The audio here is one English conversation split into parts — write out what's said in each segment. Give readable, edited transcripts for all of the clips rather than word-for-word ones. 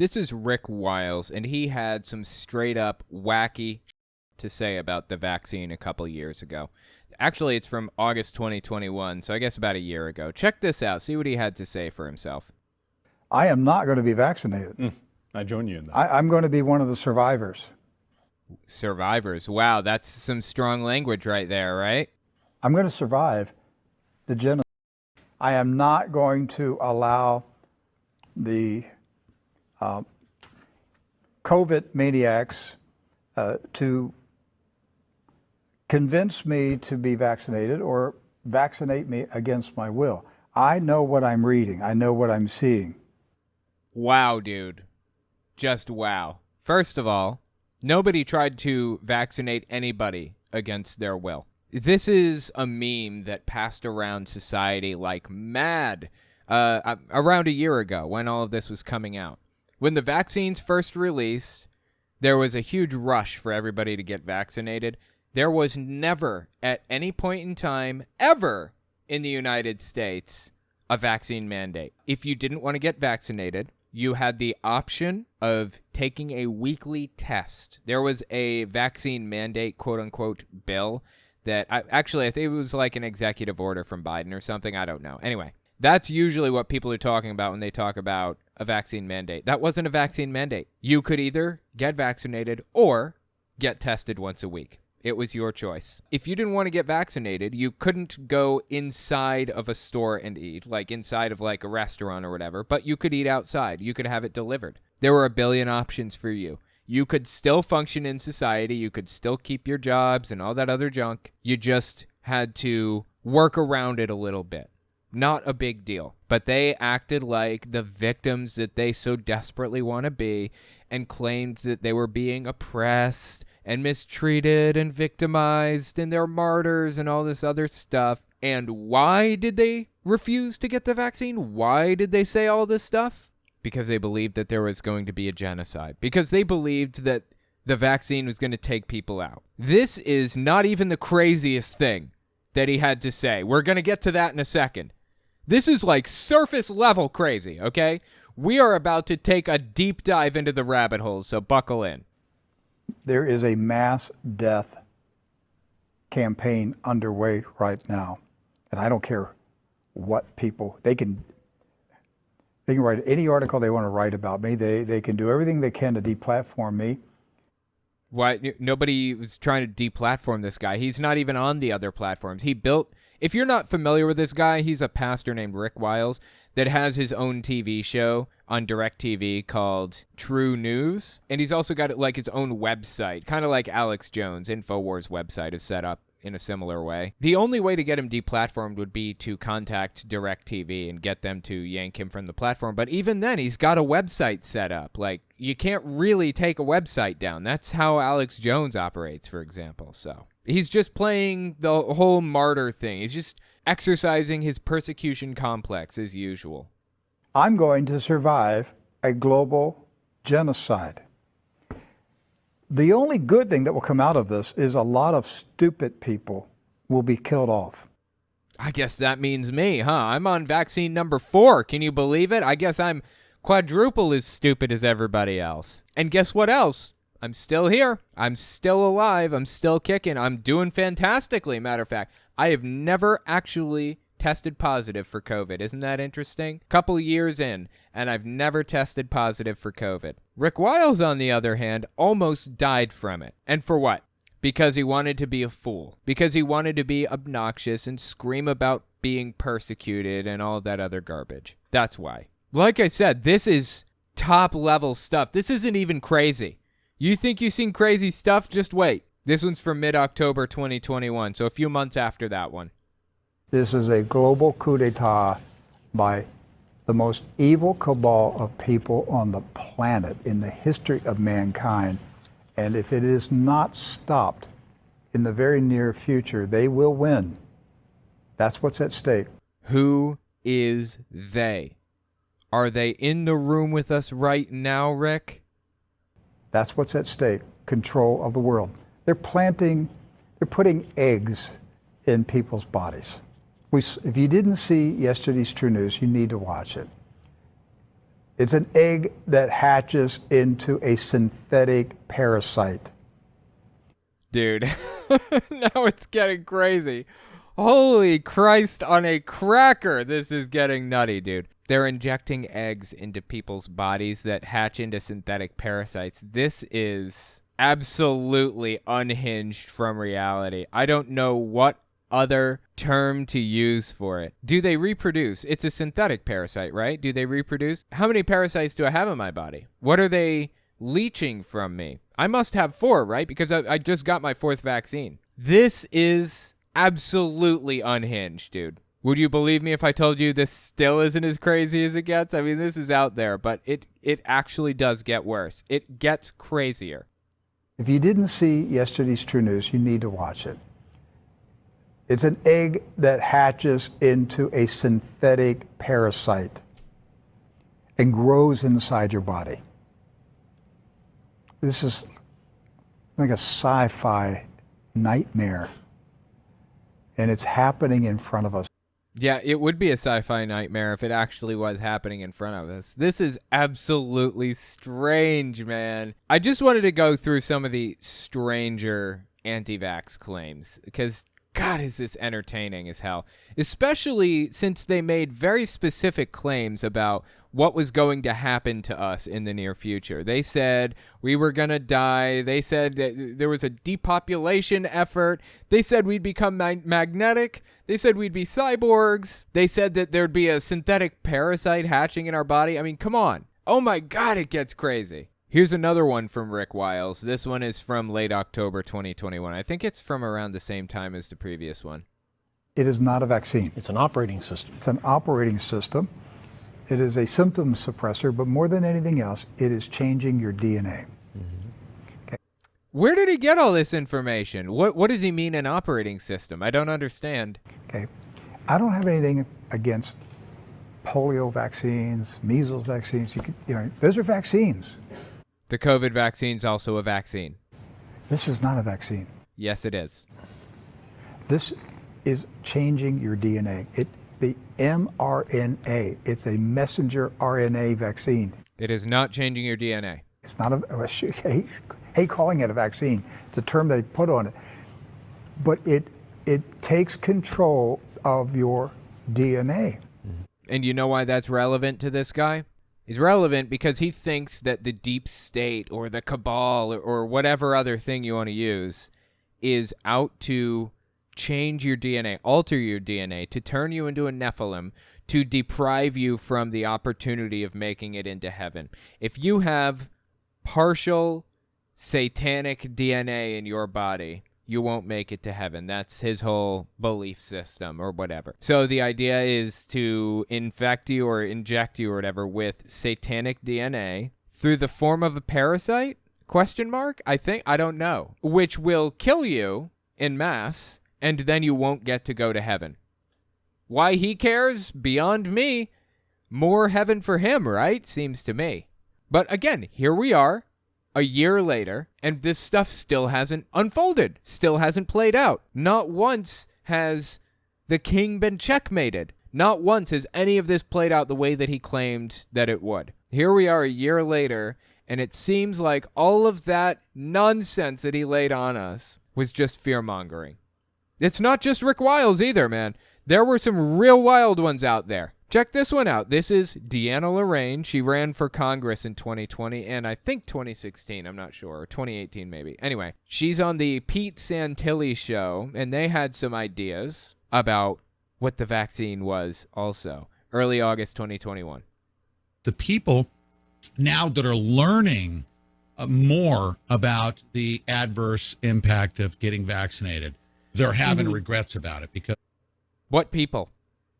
This is Rick Wiles, and he had some straight-up wacky to say about the vaccine a couple years ago. Actually, it's from August 2021, so I guess about a year ago. Check this out. See what he had to say for himself. I am not going to be vaccinated. I join you in that. I'm going to be one of the survivors. Survivors. Wow, that's some strong language right there, right? I'm going to survive the genocide. I am not going to allow the COVID maniacs to convince me to be vaccinated or vaccinate me against my will. I know what I'm reading. I know what I'm seeing. Wow, dude. Just wow. First of all, nobody tried to vaccinate anybody against their will. This is a meme that passed around society like mad around a year ago when all of this was coming out. When the vaccines first released, there was a huge rush for everybody to get vaccinated. There was never, at any point in time, ever in the United States, a vaccine mandate. If you didn't want to get vaccinated, you had the option of taking a weekly test. There was a vaccine mandate, quote-unquote, bill that I think it was like an executive order from Biden or something. I don't know. Anyway, that's usually what people are talking about when they talk about a vaccine mandate. That wasn't a vaccine mandate. You could either get vaccinated or get tested once a week. It was your choice. If you didn't want to get vaccinated, you couldn't go inside of a store and eat, like inside of like a restaurant or whatever, but you could eat outside. You could have it delivered. There were a billion options for you. You could still function in society. You could still keep your jobs and all that other junk. You just had to work around it a little bit. Not a big deal. But they acted like the victims that they so desperately want to be and claimed that they were being oppressed and mistreated and victimized and they're martyrs and all this other stuff. And why did they refuse to get the vaccine? Why did they say all this stuff? Because they believed that there was going to be a genocide. Because they believed that the vaccine was going to take people out. This is not even the craziest thing that he had to say. We're going to get to that in a second. This is like surface level crazy, okay? We are about to take a deep dive into the rabbit hole, so buckle in. There is a mass death campaign underway right now. And I don't care what people, they can write any article they want to write about me. They can do everything they can to deplatform me. Why? Nobody was trying to deplatform this guy. He's not even on the other platforms. If you're not familiar with this guy, he's a pastor named Rick Wiles that has his own TV show on DirecTV called True News. And he's also got like his own website, kind of like Alex Jones' InfoWars website is set up in a similar way. The only way to get him deplatformed would be to contact DirecTV and get them to yank him from the platform. But even then, he's got a website set up. Like, you can't really take a website down. That's how Alex Jones operates, for example. So he's just playing the whole martyr thing. He's just exercising his persecution complex as usual. I'm going to survive a global genocide. The only good thing that will come out of this is a lot of stupid people will be killed off. I guess that means me, huh? I'm on vaccine number 4. Can you believe it? I guess I'm quadruple as stupid as everybody else. And guess what else? I'm still here. I'm still alive. I'm still kicking. I'm doing fantastically, matter of fact. I have never actually tested positive for COVID. Isn't that interesting? Couple years in, and I've never tested positive for COVID. Rick Wiles, on the other hand, almost died from it. And for what? Because he wanted to be a fool. Because he wanted to be obnoxious and scream about being persecuted and all that other garbage. That's why. Like I said, this is top-level stuff. This isn't even crazy. You think you've seen crazy stuff? Just wait. This one's from mid-October 2021, so a few months after that one. This is a global coup d'etat by the most evil cabal of people on the planet in the history of mankind. And if it is not stopped in the very near future, they will win. That's what's at stake. Who is they? Are they in the room with us right now, Rick? That's what's at stake. Control of the world. They're putting eggs in people's bodies. If you didn't see yesterday's True News, you need to watch it. It's an egg that hatches into a synthetic parasite. Dude, now it's getting crazy. Holy Christ on a cracker. This is getting nutty, dude. They're injecting eggs into people's bodies that hatch into synthetic parasites. This is absolutely unhinged from reality. I don't know what other term to use for it. Do they reproduce? It's a synthetic parasite, right? Do they reproduce? How many parasites do I have in my body? What are they leeching from me? I must have 4, right? Because I just got my 4th vaccine. This is absolutely unhinged, dude. Would you believe me if I told you this still isn't as crazy as it gets? I mean, this is out there, but it actually does get worse. It gets crazier. If you didn't see yesterday's True News, you need to watch it. It's an egg that hatches into a synthetic parasite and grows inside your body. This is like a sci-fi nightmare, and it's happening in front of us. Yeah, it would be a sci-fi nightmare if it actually was happening in front of us. This is absolutely strange, man. I just wanted to go through some of the stranger anti-vax claims because, God, is this entertaining as hell. Especially since they made very specific claims about what was going to happen to us in the near future. They said we were going to die. They said that there was a depopulation effort. They said we'd become magnetic. They said we'd be cyborgs. They said that there'd be a synthetic parasite hatching in our body. I mean, come on. Oh my God, it gets crazy. Here's another one from Rick Wiles. This one is from late October 2021. I think it's from around the same time as the previous one. It is not a vaccine. It's an operating system. It's an operating system. It is a symptom suppressor, but more than anything else, it is changing your DNA. Okay. Where did he get all this information? What does he mean an operating system? I don't understand. Okay. I don't have anything against polio vaccines, measles vaccines. Those are vaccines. The COVID vaccine's also a vaccine. This is not a vaccine. Yes, it is. This is changing your DNA. The mRNA, it's a messenger RNA vaccine. It is not changing your DNA. It's not hate calling it a vaccine. It's a term they put on it. But it takes control of your DNA. And you know why that's relevant to this guy? It's relevant because he thinks that the deep state or the cabal or whatever other thing you want to use is out to change your DNA, alter your DNA, to turn you into a Nephilim, to deprive you from the opportunity of making it into heaven. If you have partial satanic DNA in your body, you won't make it to heaven. That's his whole belief system or whatever. So the idea is to infect you or inject you or whatever with satanic DNA through the form of a parasite? ? I don't know. Which will kill you en masse, and then you won't get to go to heaven. Why he cares? Beyond me. More heaven for him, right? Seems to me. But again, here we are, a year later, and this stuff still hasn't unfolded, still hasn't played out. Not once has the king been checkmated. Not once has any of this played out the way that he claimed that it would. Here we are a year later, and it seems like all of that nonsense that he laid on us was just fear-mongering. It's not just Rick Wiles either, man. There were some real wild ones out there. Check this one out. This is Deanna Lorraine. She ran for Congress in 2020 and I think 2016. I'm not sure. Or 2018 maybe. Anyway, she's on the Pete Santilli show, and they had some ideas about what the vaccine was also. Early August 2021. The people now that are learning more about the adverse impact of getting vaccinated, they're having regrets about it because... What people?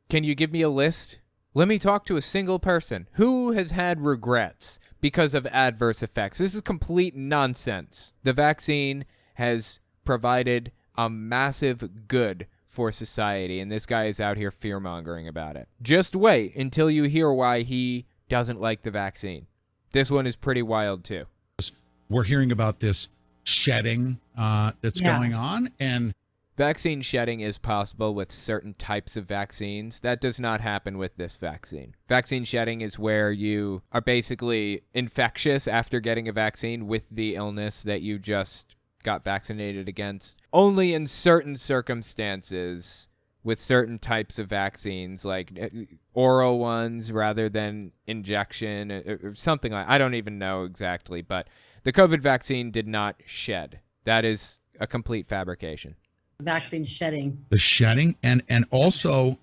Can you give me a list? Let me talk to a single person. Who has had regrets because of adverse effects? This is complete nonsense. The vaccine has provided a massive good for society, and this guy is out here fear-mongering about it. Just wait until you hear why he doesn't like the vaccine. This one is pretty wild, too. We're hearing about this shedding that's going on, and Vaccine shedding is possible with certain types of vaccines. That does not happen with this vaccine. Vaccine shedding is where you are basically infectious after getting a vaccine with the illness that you just got vaccinated against. Only in certain circumstances with certain types of vaccines, like oral ones rather than injection or something like, I don't even know exactly, but the COVID vaccine did not shed. That is a complete fabrication. Vaccine shedding. The shedding and also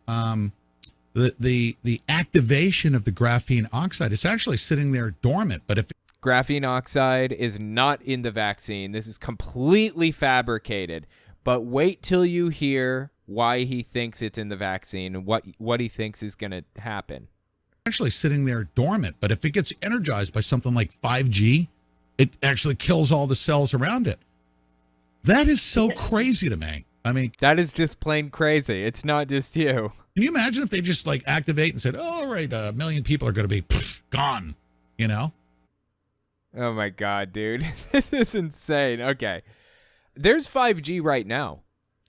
the activation of the graphene oxide. It's actually sitting there dormant, but if graphene oxide is not in the vaccine, this is completely fabricated. But wait till you hear why he thinks it's in the vaccine and what he thinks is going to happen. Actually sitting there dormant, but if it gets energized by something like 5G, it actually kills all the cells around it. That is so crazy to me. I mean, that is just plain crazy. It's not just you. Can you imagine if they just like activate and said, oh, all right, 1 million people are going to be gone, you know? Oh my God, dude. This is insane. Okay. There's 5G right now.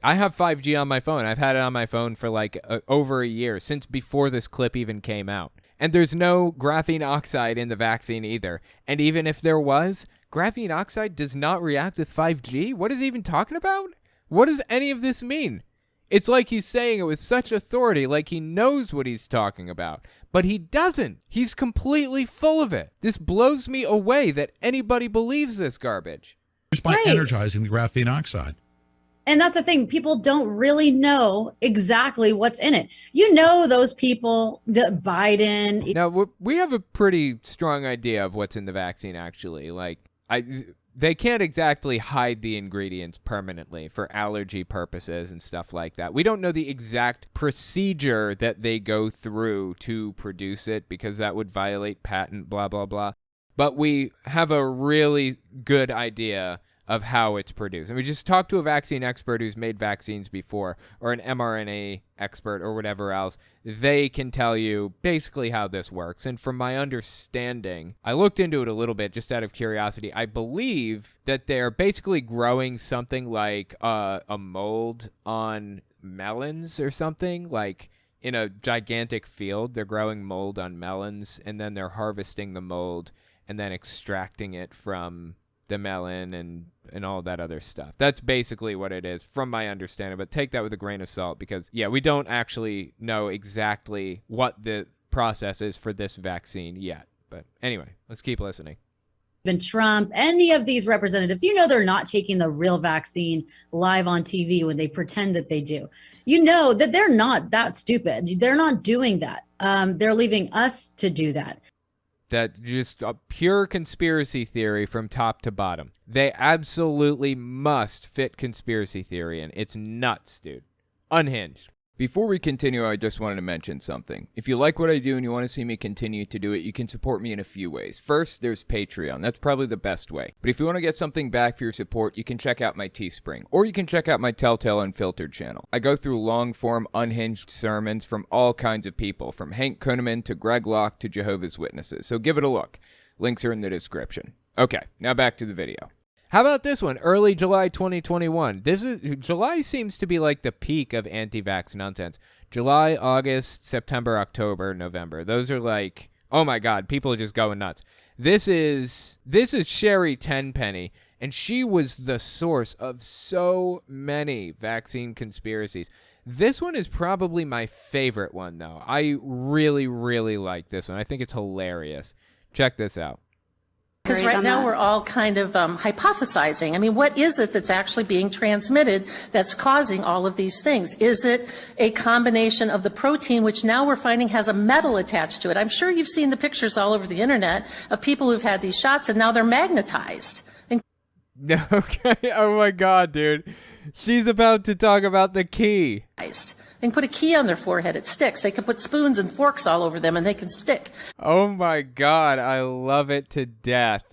I have 5G on my phone. I've had it on my phone for like over a year, since before this clip even came out. And there's no graphene oxide in the vaccine either. And even if there was, graphene oxide does not react with 5G? What is he even talking about? What does any of this mean? It's like he's saying it with such authority, like he knows what he's talking about. But he doesn't. He's completely full of it. This blows me away that anybody believes this garbage. Just by energizing the graphene oxide. And that's the thing. People don't really know exactly what's in it. You know, those people, Biden. Now, we have a pretty strong idea of what's in the vaccine, actually. Like, they can't exactly hide the ingredients permanently for allergy purposes and stuff like that. We don't know the exact procedure that they go through to produce it because that would violate patent, blah, blah, blah. But we have a really good idea of how it's produced. And we just talked to a vaccine expert who's made vaccines before, or an mRNA expert or whatever else. They can tell you basically how this works. And from my understanding, I looked into it a little bit just out of curiosity. I believe that they're basically growing something like a mold on melons or something, like in a gigantic field. They're growing mold on melons, and then they're harvesting the mold and then extracting it from the melon and all that other stuff. That's basically what it is from my understanding, but take that with a grain of salt because, yeah, we don't actually know exactly what the process is for this vaccine yet. But anyway, let's keep listening. Even Trump, any of these representatives, you know, they're not taking the real vaccine live on TV when they pretend that they do. You know that they're not that stupid. They're not doing that. They're leaving us to do that. That's just a pure conspiracy theory from top to bottom. They absolutely must fit conspiracy theory in. It's nuts, dude. Unhinged. Before we continue, I just wanted to mention something. If you like what I do and you want to see me continue to do it, you can support me in a few ways. First, there's Patreon. That's probably the best way. But if you want to get something back for your support, you can check out my Teespring. Or you can check out my Telltale Unfiltered channel. I go through long-form, unhinged sermons from all kinds of people, from Hank Kuhneman to Greg Locke to Jehovah's Witnesses. So give it a look. Links are in the description. Okay, now back to the video. How about this one? Early July 2021. July seems to be like the peak of anti-vax nonsense. July, August, September, October, November. Those are like, oh my God, people are just going nuts. This is Sherry Tenpenny, and she was the source of so many vaccine conspiracies. This one is probably my favorite one, though. I really, really like this one. I think it's hilarious. Check this out. Because right now we're all kind of hypothesizing. I mean, what is it that's actually being transmitted that's causing all of these things? Is it a combination of the protein, which now we're finding has a metal attached to it? I'm sure you've seen the pictures all over the internet of people who've had these shots and now they're magnetized. Okay. Oh my God, dude. She's about to talk about the key. They can put a key on their forehead. It sticks. They can put spoons and forks all over them and they can stick. Oh my God. I love it to death.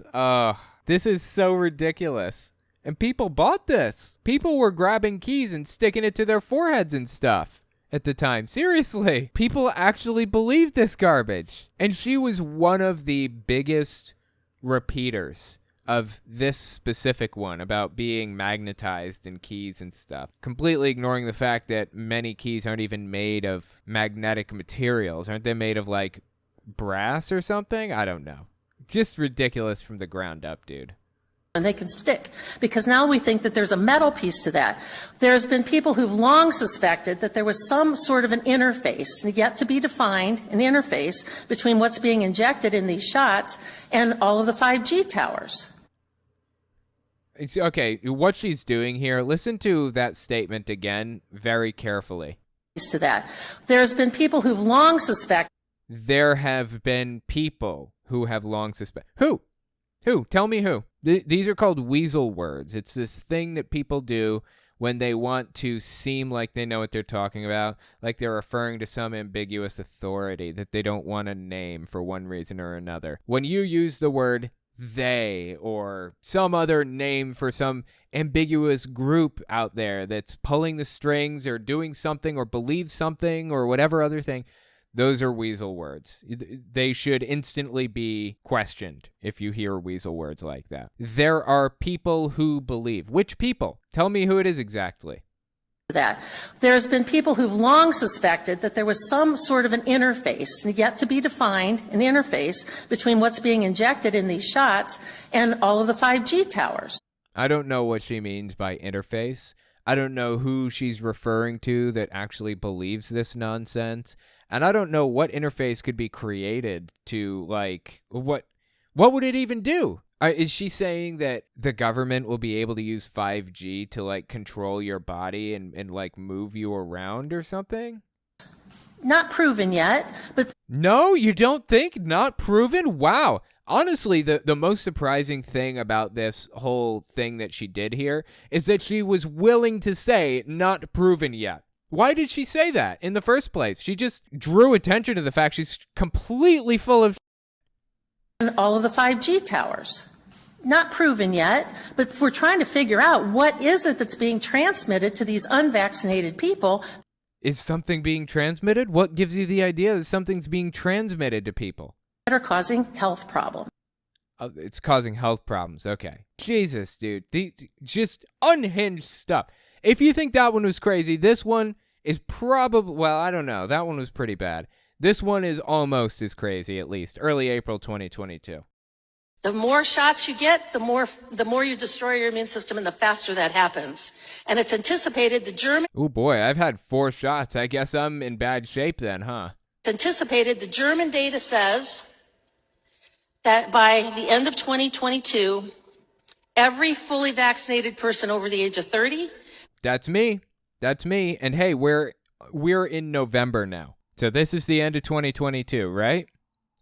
This is so ridiculous. And people bought this. People were grabbing keys and sticking it to their foreheads and stuff at the time. Seriously. People actually believed this garbage. And she was one of the biggest repeaters of this specific one about being magnetized in keys and stuff, completely ignoring the fact that many keys aren't even made of magnetic materials. Aren't they made of like brass or something? I don't know. Just ridiculous from the ground up, dude. And they can stick, because now we think that there's a metal piece to that. There's been people who've long suspected that there was some sort of an interface, yet to be defined, an interface between what's being injected in these shots and all of the 5G towers. Okay, what she's doing here, listen to that statement again very carefully. To that. There's been people who've long suspected. There have been people who have long suspected. Who? Who? Tell me who. These are called weasel words. It's this thing that people do when they want to seem like they know what they're talking about, like they're referring to some ambiguous authority that they don't want to name for one reason or another. When you use the word they or some other name for some ambiguous group out there that's pulling the strings or doing something or believes something or whatever other thing, those are weasel words. They should instantly be questioned if you hear weasel words like that. There are people who believe. Which people? Tell me who it is exactly. That. There's been people who've long suspected that there was some sort of an interface, yet to be defined, an interface between what's being injected in these shots and all of the 5G towers. I don't know what she means by interface. I don't know who she's referring to that actually believes this nonsense. And I don't know what interface could be created to, like, what would it even do? Is she saying that the government will be able to use 5G to, like, control your body and like, move you around or something? Not proven yet, but... No, you don't think? Not proven? Wow. Honestly, the most surprising thing about this whole thing that she did here is that she was willing to say not proven yet. Why did she say that in the first place? She just drew attention to the fact she's completely full of and all of the 5G towers. Not proven yet, but we're trying to figure out what is it that's being transmitted to these unvaccinated people. Is something being transmitted? What gives you the idea that something's being transmitted to people? That are causing health problems. Oh, it's causing health problems. Okay. Jesus, dude. Just unhinged stuff. If you think that one was crazy, this one is probably, well, I don't know. That one was pretty bad. This one is almost as crazy, at least. Early April 2022. The more shots you get, the more you destroy your immune system, and the faster that happens. And it's anticipated the German... Oh, boy, I've had 4 shots. I guess I'm in bad shape then, huh? It's anticipated the German data says that by the end of 2022, every fully vaccinated person over the age of 30... That's me. That's me. And hey, we're in November now. So this is the end of 2022, right?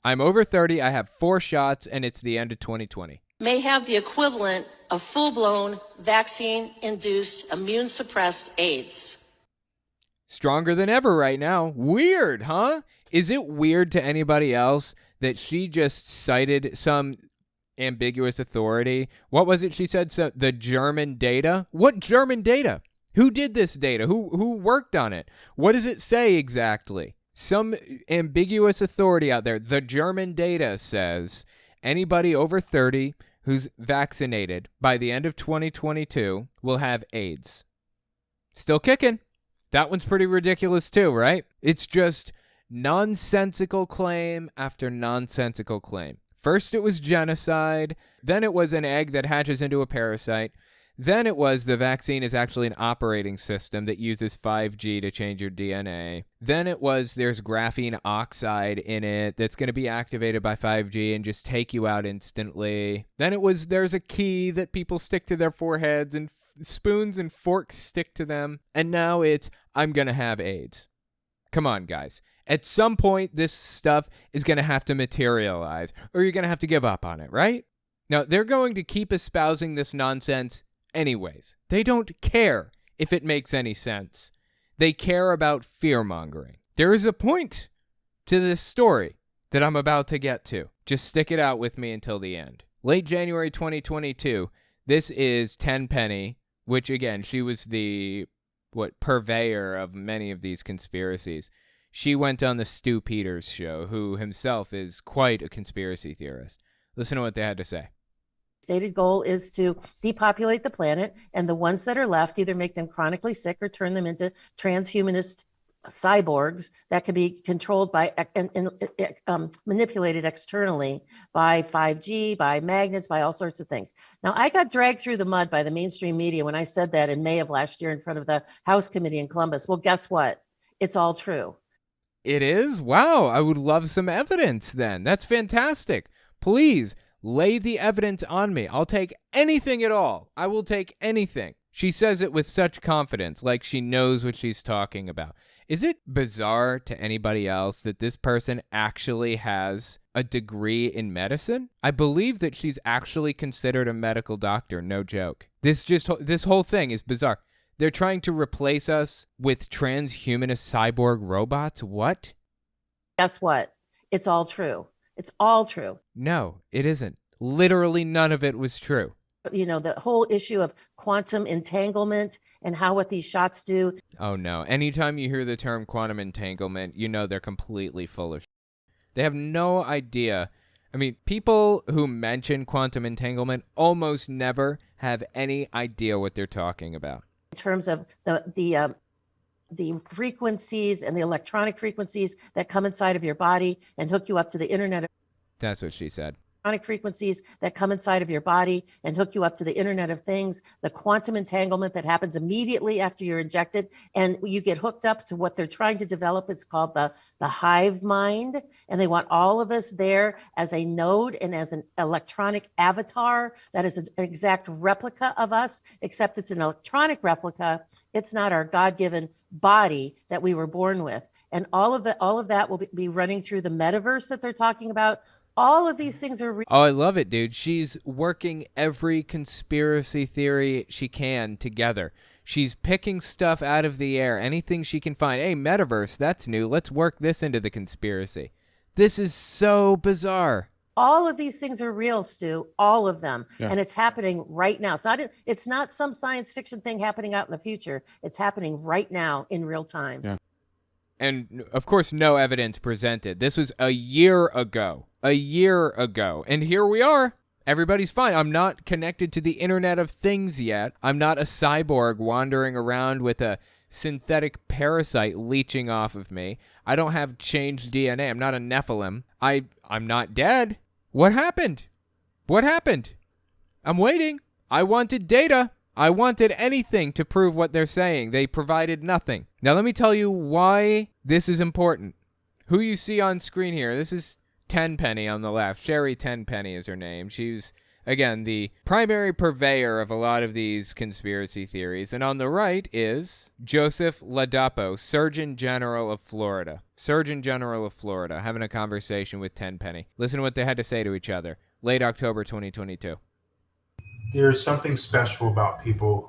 I'm over 30, I have 4 shots, and it's the end of 2020. May have the equivalent of full-blown vaccine-induced immune-suppressed AIDS. Stronger than ever right now. Weird, huh? Is it weird to anybody else that she just cited some ambiguous authority? What was it she said? So, the German data? What German data? Who did this data? Who worked on it? What does it say exactly? Some ambiguous authority out there. The German data says anybody over 30 who's vaccinated by the end of 2022 will have AIDS. Still kicking. That one's pretty ridiculous too, right? It's just nonsensical claim after nonsensical claim. First it was genocide, then it was an egg that hatches into a parasite, then it was the vaccine is actually an operating system that uses 5G to change your DNA. Then it was there's graphene oxide in it that's going to be activated by 5G and just take you out instantly. Then it was there's a key that people stick to their foreheads and spoons and forks stick to them. And now it's I'm going to have AIDS. Come on, guys. At some point, this stuff is going to have to materialize, or you're going to have to give up on it, right? Now, they're going to keep espousing this nonsense anyways. They don't care if it makes any sense. They care about fear-mongering. There is a point to this story that I'm about to get to. Just stick it out with me until the end. Late January 2022, this is Tenpenny, which, again, she was the, purveyor of many of these conspiracies. She went on the Stu Peters show, who himself is quite a conspiracy theorist. Listen to what they had to say. Stated goal is to depopulate the planet, and the ones that are left either make them chronically sick or turn them into transhumanist cyborgs that can be controlled by and manipulated externally by 5G, by magnets, by all sorts of things. Now, I got dragged through the mud by the mainstream media when I said that in May of last year in front of the House Committee in Columbus. Well, guess what? It's all true. It is? Wow, I would love some evidence then. That's fantastic. Please lay the evidence on me. I'll take anything at all. I will take anything. She says it with such confidence, like she knows what she's talking about. Is it bizarre to anybody else that this person actually has a degree in medicine? I believe that she's actually considered a medical doctor, no joke. This whole thing is bizarre. They're trying to replace us with transhumanist cyborg robots? What? Guess what? It's all true. It's all true. No, it isn't. Literally none of it was true. You know, the whole issue of quantum entanglement and what these shots do. Oh, no. Anytime you hear the term quantum entanglement, you know they're completely full of shit. They have no idea. I mean, people who mention quantum entanglement almost never have any idea what they're talking about. In terms of the frequencies and the electronic frequencies that come inside of your body and hook you up to the internet. That's what she said. Electronic frequencies that come inside of your body and hook you up to the Internet of Things, the quantum entanglement that happens immediately after you're injected, and you get hooked up to what they're trying to develop. It's called the hive mind, and they want all of us there as a node and as an electronic avatar that is an exact replica of us, except it's an electronic replica. It's not our God-given body that we were born with. And all of that will be running through the metaverse that they're talking about. All of these things are Oh, I love it, dude. She's working every conspiracy theory she can together. She's picking stuff out of the air, anything she can find. Hey, metaverse, that's new. Let's work this into the conspiracy. This is so bizarre. All of these things are real, Stu, all of them. Yeah. And it's happening right now. It's not some science fiction thing happening out in the future. It's happening right now in real time. Yeah. And, of course, no evidence presented. This was a year ago. And here we are. Everybody's fine. I'm not connected to the Internet of Things yet. I'm not a cyborg wandering around with a synthetic parasite leeching off of me. I don't have changed DNA. I'm not a Nephilim. I'm not dead. What happened? I'm waiting. I wanted data. I wanted anything to prove what they're saying. They provided nothing. Now let me tell you why this is important. Who you see on screen here, this is Tenpenny on the left. Sherry Tenpenny is her name. She's, again, the primary purveyor of a lot of these conspiracy theories. And on the right is Joseph Ladapo, Surgeon General of Florida. Having a conversation with Tenpenny. Listen to what they had to say to each other. Late October 2022. There's something special about people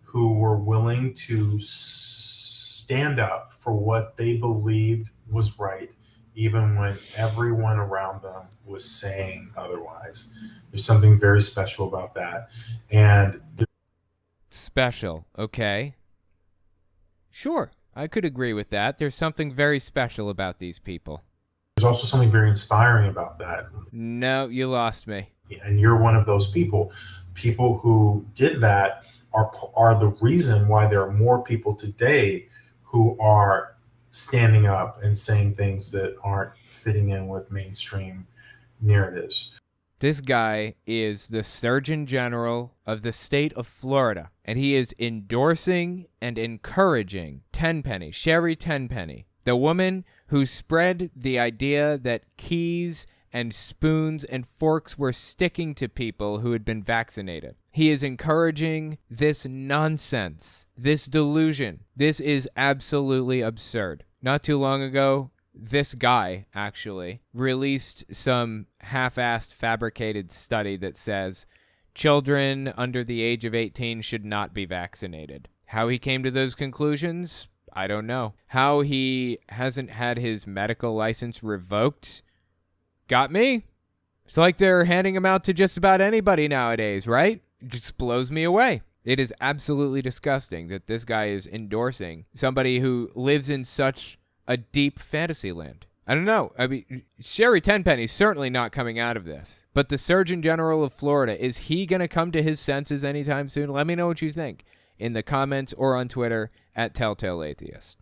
who were willing to stand up for what they believed was right, even when everyone around them was saying otherwise. There's something very special about that. And special, okay. Sure, I could agree with that. There's something very special about these people. There's also something very inspiring about that. No, you lost me. And you're one of those people. People who did that are the reason why there are more people today who are standing up and saying things that aren't fitting in with mainstream narratives. This guy is the Surgeon General of the state of Florida, and he is endorsing and encouraging Tenpenny, Sherry Tenpenny, the woman who spread the idea that keys and spoons and forks were sticking to people who had been vaccinated. He is encouraging this nonsense, this delusion. This is absolutely absurd. Not too long ago, this guy actually released some half-assed fabricated study that says children under the age of 18 should not be vaccinated. How he came to those conclusions, I don't know. How he hasn't had his medical license revoked, got me. It's like they're handing them out to just about anybody nowadays, right? It just blows me away. It is absolutely disgusting that this guy is endorsing somebody who lives in such a deep fantasy land. I don't know. I mean, Sherry Tenpenny's certainly not coming out of this. But the Surgeon General of Florida, is he going to come to his senses anytime soon? Let me know what you think in the comments or on Twitter at Telltale Atheist.